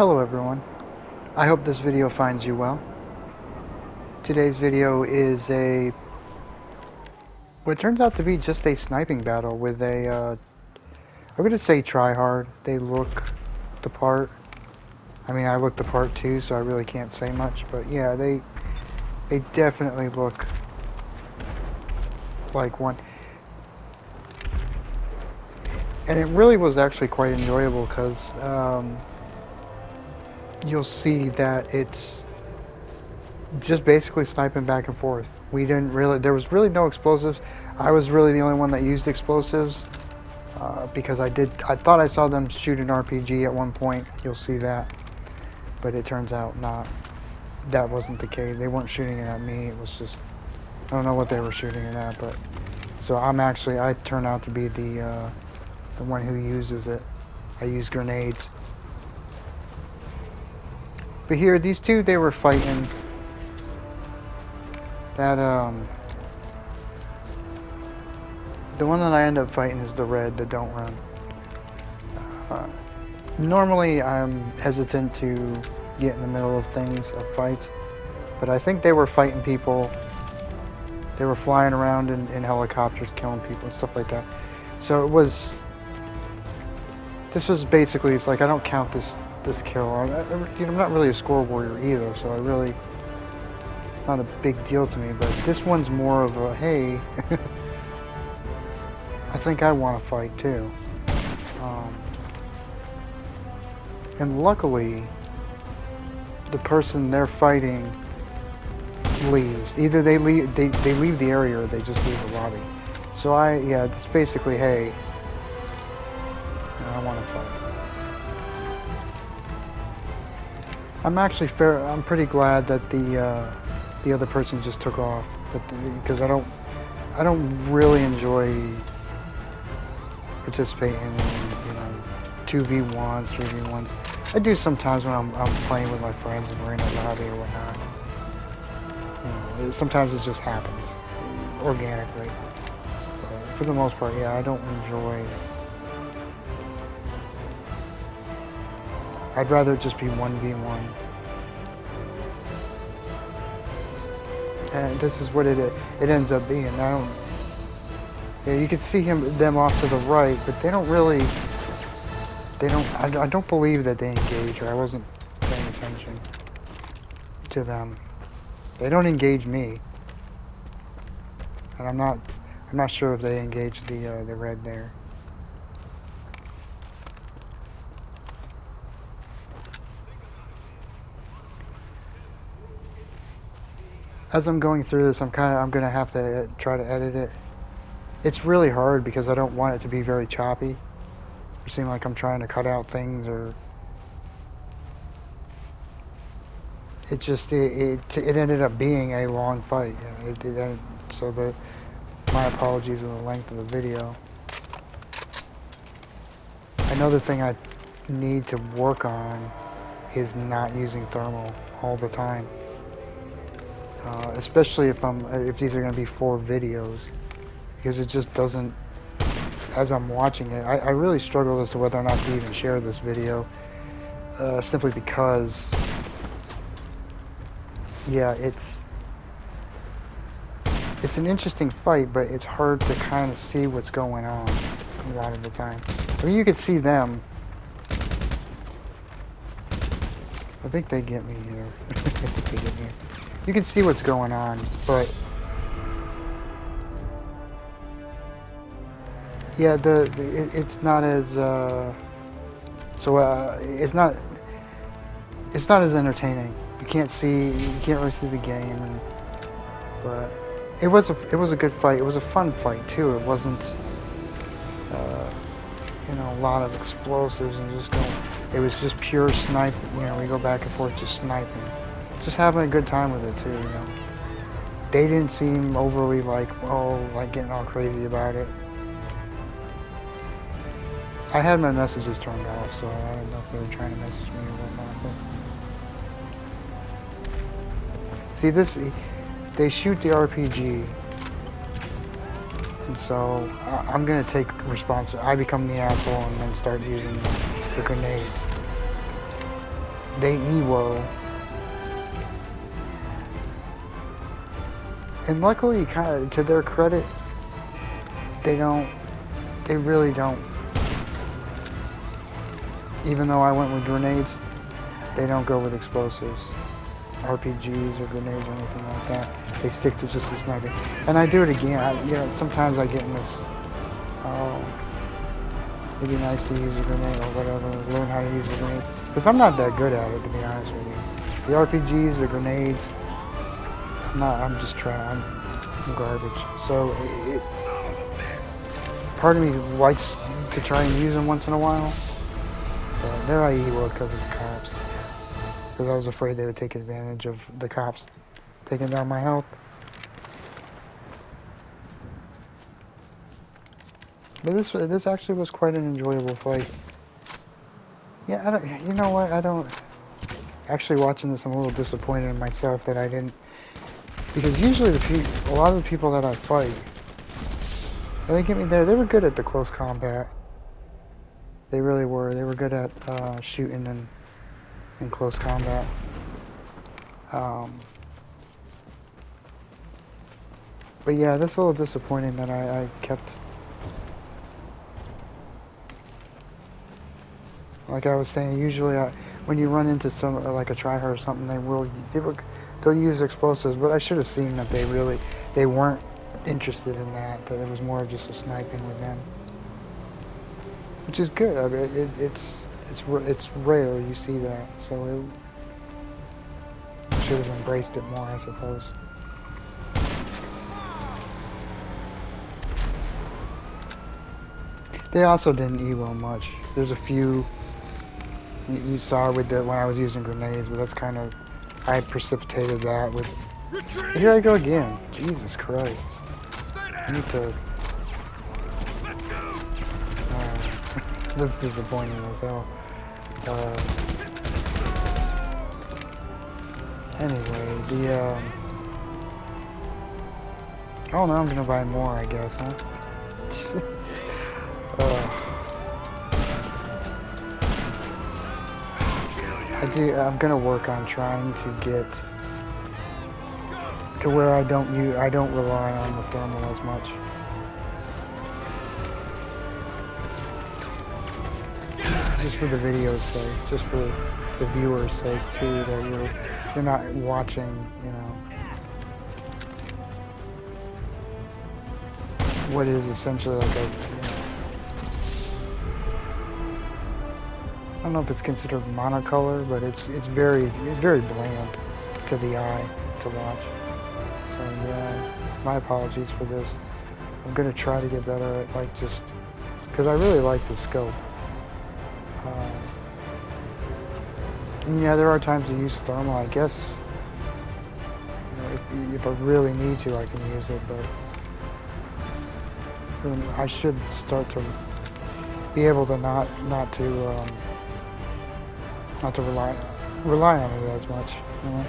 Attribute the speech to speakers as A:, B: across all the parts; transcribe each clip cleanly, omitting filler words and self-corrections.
A: Hello everyone, I hope this video finds you well. Today's video is what turns out to be just a sniping battle with I'm gonna say Tryhard. They look the part. I mean, I look the part too, so I really can't say much, but yeah, they definitely look like one. And it really was actually quite enjoyable because you'll see that it's just basically sniping back and forth. There was really no explosives. I was really the only one that used explosives because I thought I saw them shoot an RPG at one point. You'll see that, but it turns out not. That wasn't the case. They weren't shooting it at me. It was just, I don't know what they were shooting it at, but so I turn out to be the one who uses it. I use grenades. But here, these two, they were fighting. That the one that I end up fighting is the red, the don't run. Normally I'm hesitant to get in the middle of fights, but I think they were fighting people. They were flying around in helicopters, killing people and stuff like that. So this was basically, it's like I don't count this kill. I'm not really a score warrior either, so it's not a big deal to me, but this one's more of a, hey, I think I want to fight too. And luckily, the person they're fighting leaves. Either they leave the area or they just leave the lobby. So it's basically, hey, I want to fight. I'm pretty glad that the other person just took off, because I don't really enjoy participating in 2v1s, 3v1s. I do sometimes when I'm playing with my friends and we're in a lobby or whatnot. Sometimes it just happens organically. But for the most part, yeah, I don't enjoy. I'd rather it just be 1v1. And this is what it ends up being. You can see them off to the right, but they don't really. I don't believe that they engage, or I wasn't paying attention to them. They don't engage me, and I'm not sure if they engage the red there. As I'm going through this, I'm gonna have to try to edit it. It's really hard because I don't want it to be very choppy, or seem like I'm trying to cut out things, or it ended up being a long fight. So my apologies on the length of the video. Another thing I need to work on is not using thermal all the time. Especially if these are going to be 4 videos, because it just doesn't, as I'm watching it, I really struggle as to whether or not to even share this video, simply because, yeah, it's an interesting fight, but it's hard to kind of see what's going on a lot of the time. I mean, you can see them. I think they get me here. I think they get me. You can see what's going on, but yeah, it's not as it's not as entertaining. You can't really see the game, but it was a good fight. It was a fun fight too. It wasn't a lot of explosives and just going. It was just pure sniping. We go back and forth just sniping. Just having a good time with it too, They didn't seem overly like getting all crazy about it. I had my messages turned off, so I don't know if they were trying to message me or whatnot. But see, they shoot the RPG, and so I'm gonna take responsibility. I become the asshole and then start using the grenades. they EWO. And luckily, kind of to their credit, they really don't. Even though I went with grenades, they don't go with explosives, RPGs or grenades or anything like that. They stick to just the sniping. And I do it again. Sometimes I get in this, oh, it'd be nice to use a grenade or whatever, learn how to use a grenade. Because I'm not that good at it, to be honest with you. The RPGs, the grenades, I'm just trying. I'm garbage. So part of me likes to try and use them once in a while. But there I EWO because of the cops. Because I was afraid they would take advantage of the cops taking down my health. But this actually was quite an enjoyable fight. Yeah, you know what? Actually, watching this, I'm a little disappointed in myself that I didn't. Because usually a lot of the people that I fight, when they get me there, they were good at the close combat. They really were. They were good at shooting in close combat. But yeah, that's a little disappointing that I kept. Like I was saying, usually when you run into like a Tryhard or something, they'll use explosives. But I should have seen that they weren't interested in that. That it was more of just a sniping with them, which is good. I mean, it's rare you see that, so it should have embraced it more, I suppose. They also didn't EWO much. There's a few you saw with when I was using grenades, but that's kind of, I precipitated that with. Here I go again. Jesus Christ. I need to. That's disappointing as hell. Anyway, oh, now I'm gonna buy more, I guess, huh? I'm gonna work on trying to get to where I don't rely on the thermal as much. Just for the video's sake, just for the viewer's sake too, that you're not watching, you know, what is essentially like a, I don't know if it's considered monocolor, but it's very bland to the eye to watch. So yeah, my apologies for this. I'm gonna try to get better at because I really like the scope. And yeah, there are times to use thermal. I guess if I really need to, I can use it, but I should start to be able to not to rely on it as much, you know?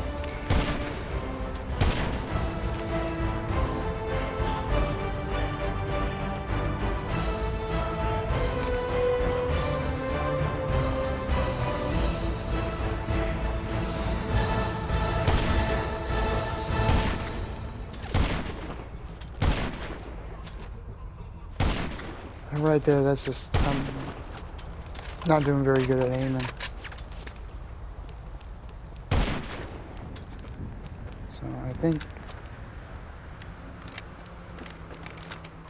A: And right there, that's just, I'm not doing very good at aiming. I think,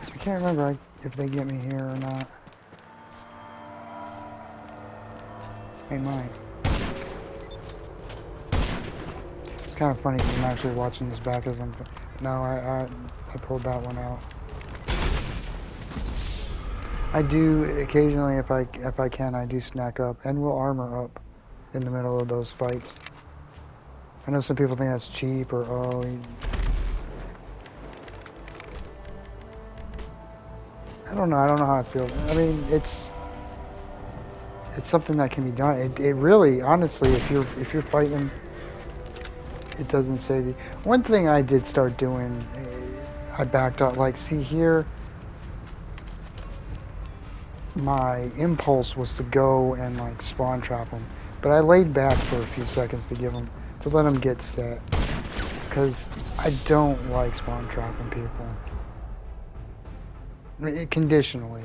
A: I can't remember if they get me here or not. They might. It's kind of funny because I'm actually watching this back as I'm, no, I pulled that one out. I do occasionally, if I can, I do snack up and will armor up in the middle of those fights. I know some people think that's cheap or I don't know how I feel. I mean, it's something that can be done. It really, honestly, if you're fighting, it doesn't save you. One thing I did start doing, I backed up. Like, see here, my impulse was to go and like spawn trap them, But I laid back for a few seconds to let them get set, because I don't like spawn trapping people. I mean, conditionally.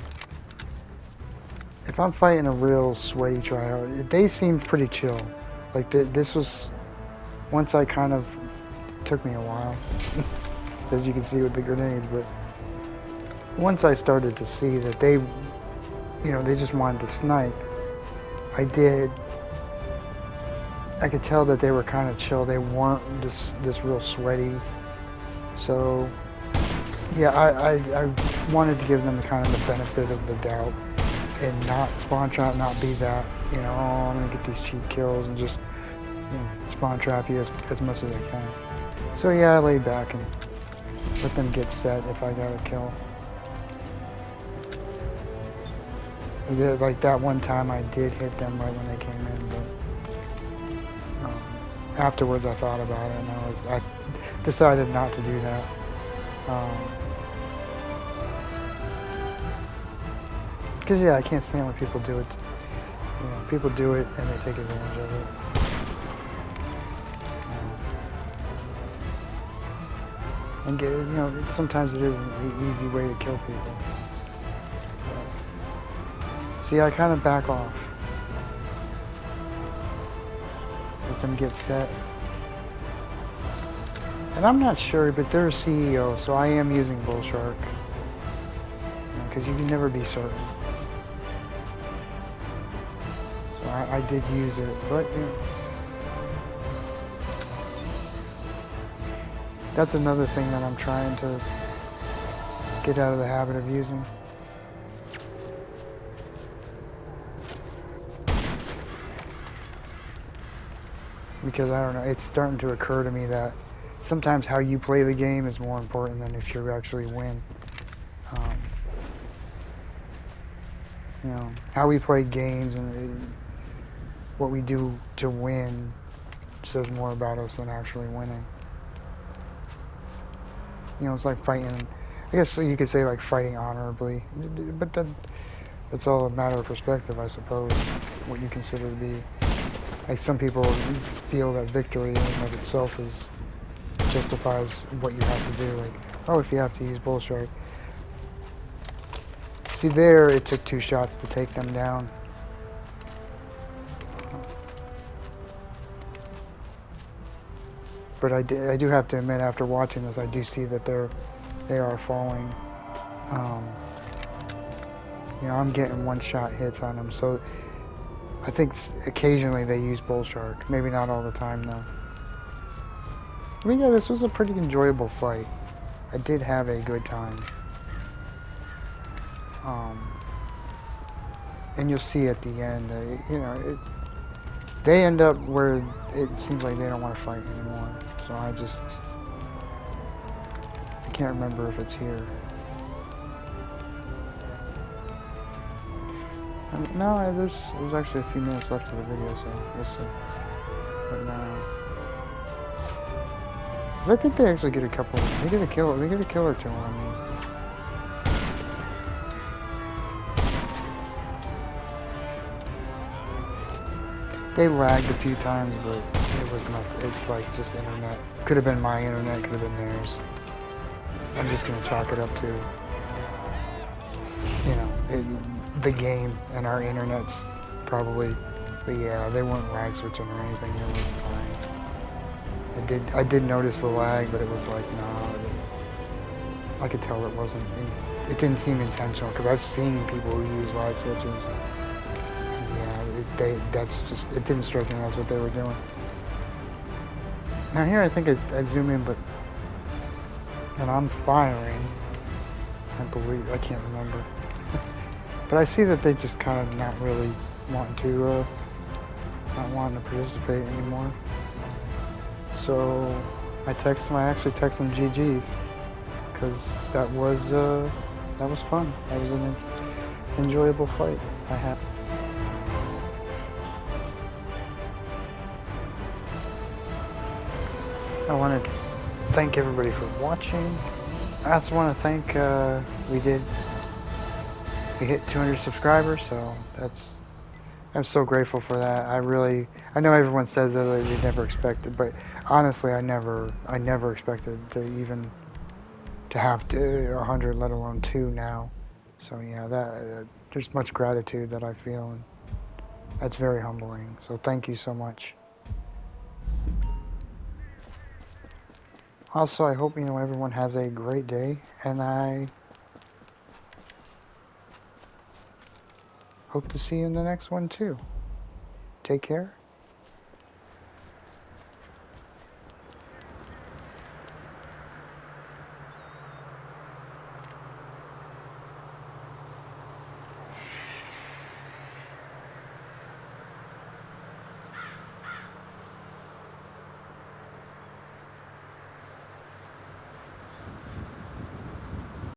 A: If I'm fighting a real sweaty tryhard, they seem pretty chill. Like this was, once I kind of, it took me a while, as you can see with the grenades, but once I started to see that they, they just wanted to snipe, I could tell that they were kind of chill. They weren't this real sweaty. So, yeah, I wanted to give them kind of the benefit of the doubt and not spawn trap, not be that, oh, I'm gonna get these cheap kills and just, spawn trap you as much as I can. So yeah, I laid back and let them get set if I got a kill. Like that one time I did hit them right when they came in, but afterwards I thought about it and I decided not to do that. Because yeah, I can't stand when people do it. People do it and they take advantage of it. And sometimes it is an easy way to kill people. See, I kind of back off. Let them get set. And I'm not sure, but they're a CEO, so I am using Bull Shark. Because you can never be certain. So I did use it, but that's another thing that I'm trying to get out of the habit of using. Because I don't know, it's starting to occur to me that sometimes how you play the game is more important than if you actually win. How we play games and what we do to win says more about us than actually winning. It's like fighting, I guess you could say like fighting honorably, but that's all a matter of perspective, I suppose, what you consider to be. Like some people feel that victory in and of itself justifies what you have to do. Like, oh, if you have to use Bull Shark. See there, it took 2 shots to take them down. But I do have to admit, after watching this, I do see that they are falling. I'm getting 1-shot hits on them, so I think occasionally they use Bull Shark. Maybe not all the time, though. But yeah, this was a pretty enjoyable fight. I did have a good time. And you'll see at the end, they end up where it seems like they don't want to fight anymore. So I can't remember if it's here. No, there's actually a few minutes left of the video, so we'll see. But no. I think they actually get a couple. They get a kill or two on me. They lagged a few times, but it was nothing. It's like just internet. Could have been my internet, could have been theirs. I'm just gonna chalk it up to, the game and our internets probably. But yeah, they weren't lag switching or anything. They were fine. I did notice the lag, but it was like, no. I could tell it wasn't. It didn't seem intentional because I've seen people who use lag switches. It didn't strike me that's what they were doing. Now here I think I zoom in, and I'm firing. I can't remember. But I see that they just kind of not really wanting to participate anymore. So I actually text them GGs, because that was fun. That was an enjoyable fight I had. I want to thank everybody for watching. I also want to thank, we hit 200 subscribers, so I'm so grateful for that. I know everyone says that they never expected, but honestly, I never expected to even to have 100, let alone 2 now. So yeah, there's much gratitude that I feel, and that's very humbling. So thank you so much. Also, I hope everyone has a great day, and I hope to see you in the next one too. Take care.